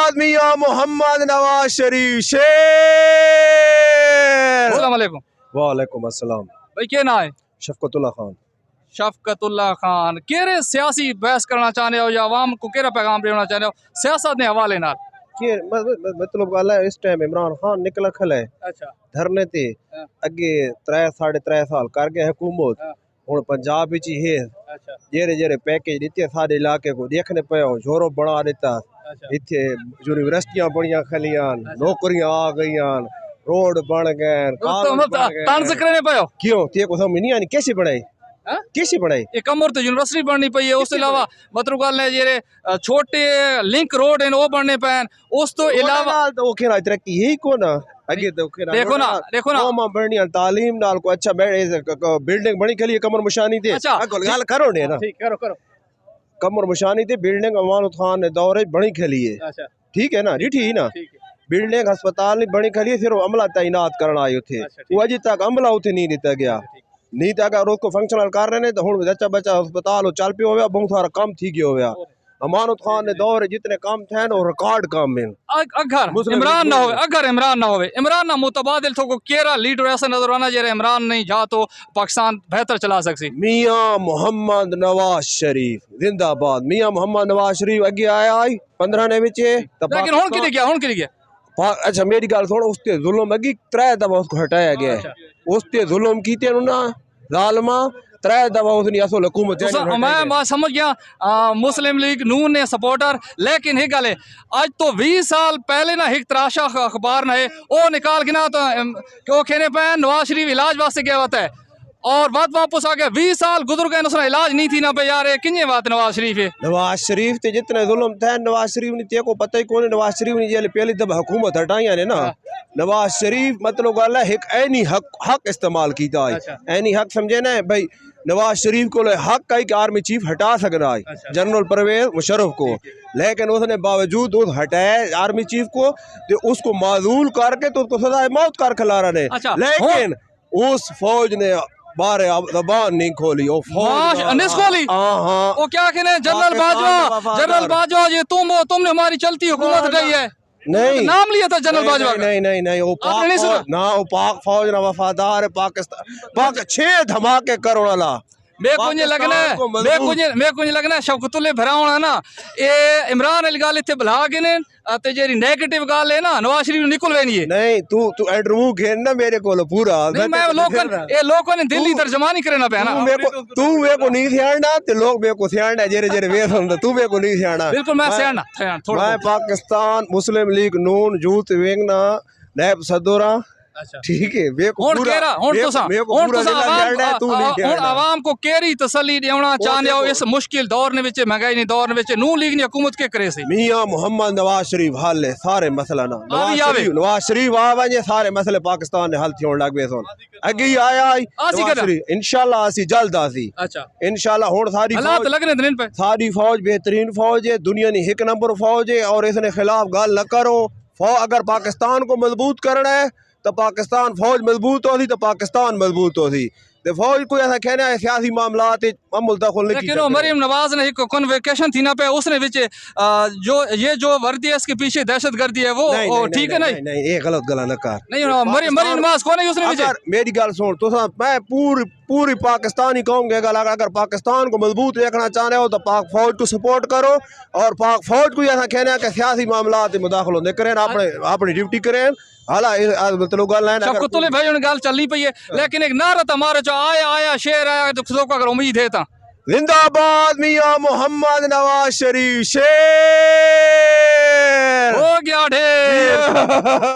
باد میاں محمد نواز شریف شیر. السلام علیکم. وعلیکم السلام. بھائی کیا نام ہے؟ شفقت اللہ خان. شفقت اللہ خان. کہڑے سیاسی بحث کرنا چاہتے ہو یا عوام کو کہڑا پیغام دینا چاہتے ہو سیاست کے حوالے نال؟ مطلب گل ہے اس ٹائم عمران خان نکلا کھلا ہے اچھا دھرنے تے اگے 3.5 سال کر گئے حکومت. ہوں پنجاب وچ ہی اچھا جہڑے جہڑے پیکیج دیتے سارے علاقے کو دیکھنے پے زورو بنا دیتا. اتنے یونیورسٹیاں بڑیاں کھلیاں نوکریاں آ گئیاں روڈ بن گئے طنز کرنے پے ہو کیوں تے کو سمجھ نہیں آنی کیسے بنائی کیسے بنائی ایک امر تو یونیورسٹی بننی پئی ہے اس کے علاوہ مطلب گل ہے جڑے چھوٹے لنک روڈ ہیں وہ بننے پے اس تو علاوہ تو کہنا ترقی یہی کو نا اگے تو دیکھو نا قوم بڑنی تعلیم نال کو اچھا بلڈنگ بنی کھلی کمر مشانی تے گل کرو نے نا ٹھیک کرو کمر مشانی تے بلڈنگ امان خان نے دور بنی کھلی ہے. اچھا ٹھیک ہے نا ریٹھی نا بلڈنگ ہسپتال نہیں بنی کھلی صرف عملہ تعینات کرنا آئے تھے وہ اجی تک عملہ اتنے نہیں دیتا گیا نہیں تو اگر اس کو فنکشنل کر رہے ہیں تو ہوں بچہ بچہ ہسپتال چل پہ ہوا بہت سارا کام تھی گیا ہوا. امانت خان نے دور جتنے کام تھے نا وہ ریکارڈ کام ہیں. اگر عمران نہ ہوئے عمران نہ متبادل تو کو کیرا لیڈر ایسا نظر آنا جرے عمران نہیں جا تو پاکستان بہتر چلا سکسی. میاں محمد نواز شریف زندہ باد. میاں محمد نواز شریف اگے آیا 15 نے وچے لیکن ہن کی گیا اچھا میری گل سن اس تے ظلم اگی 3 دفعہ اس کو ہٹایا گیا ہے. اس تے ظلم کیتے نا ظالما 3 دفعہ اس نے اصل حکومت میں سمجھ گیا مسلم لیگ نون نے سپورٹر لیکن ایک گل ہے آج تو 20 سال پہلے نا ایک تراشا اخبار نہ ہے وہ نکال کے نا تو کہنے پہ نواز شریف علاج واسطے گیا ہوتا ہے اور بات واپس آ گیا 20 سال گزر گئے اس علاج نہیں تھی نا پہ یار کنجے بات نواز شریف ہے. نواز شریف تے جتنے ظلم تھے نواز شریف نے تے کو پتہ ہی کون نواز شریف نے جیل پہلی دفعہ حکومت ہٹائیاں نے نا نواز شریف مطلب گل ہے ایک عینی حق استعمال کیتا ہے. عینی حق سمجھے نا بھائی نواز شریف کو حق ہے کہ آرمی چیف ہٹا سکنا ہے جنرل پرویز مشرف کو لیکن اس نے باوجود اس ہٹائے آرمی چیف کو اس کو معزول کر کے تو اس کو سزائے موت کر کھلا رہا نے لیکن اس فوج نے بارے زبان نہیں کھولی وہ فوج وہ کیا کہنے جنرل باجوہ یہ تم نے ہماری چلتی حکومت ہٹائی ہے نہیں نام لیا تھا جنرل باجوہ کا نہیں وہ پاک فوج نہ وفادار ہے پاکستان 6 دھماکے کرو والا میں کچھ لگنا شوکت اللہ بھرا ہونا نا اے عمران علی گال اتنے بلا کے نے تے جیری نیگیٹو گال ہے نا نواز شریف نکل وینی ہے نہیں تو انٹرویو گھیرنا میرے کو پورا میں لوگوں نے دلی ترجمانی کرنا پیا نا تو میرے کو نہیں سیاڑنا تے لوگ میرے کو سیاڑنا جیرے جیرے ویس ہوندا تو میرے کو نہیں سیاڑنا بالکل میں سیاڑنا میں پاکستان مسلم لیگ نون یوتھ ونگ نا نائب صدر ٹھیک ہے عوام کو کیری تسلی دینا چاہتے ہو اس مشکل دور نے وچ مہنگائی نے دور نے وچ نون لیگ نے حکومت کے کرے سی میاں محمد نواز شریف حل ہے سارے مسئلہ نا نواز شریف آوے سارے مسئلے پاکستان نے حل تھیون لگ پے سن اگے ہی آیا انشاءاللہ اسی جلد آسی انشاءاللہ ہن ساری فوج بہترین فوج ہے دنیا کی 1 نمبر فوج ہے اور اس نے خلاف گل نہ کرو اگر پاکستان کو مضبوط کرنا ہے تو پاکستان فوج مضبوط ہو سی تو پاکستان مضبوط ہو سی فوج کوئی ایسا کہنا ہے سیاسی معاملات دخل نہیں لیکن مریم نواز نے ایک کنویکیشن تھی نا پہ اس نے وچ جو وردی ہے اس کے پیچھے دہشت گردی ہے وہ ٹھیک ہے نہیں یہ غلط گلا نہ کر نہیں مریم نواز کون ہے اس نے وچ میری گل سن تو میں پوری پاکستانی قوم کے گل اگر پاکستان کو مضبوط دیکھنا چاہ رہے ہو تو پاک فوج کو سپورٹ کرو اور پاک فوج کو ایسا کہنا ہے کہ سیاسی معاملات مداخلت کریں اپنی ڈیوٹی کریں شفقت اللہ بھائی گل چلنی پئی ہے لیکن ایک نعرہ ہمارا جو آیا شیر آیا تو خدا کو اگر امید ہے تا زندہ باد میاں محمد نواز شریف شیر ہو گیا ڈھیر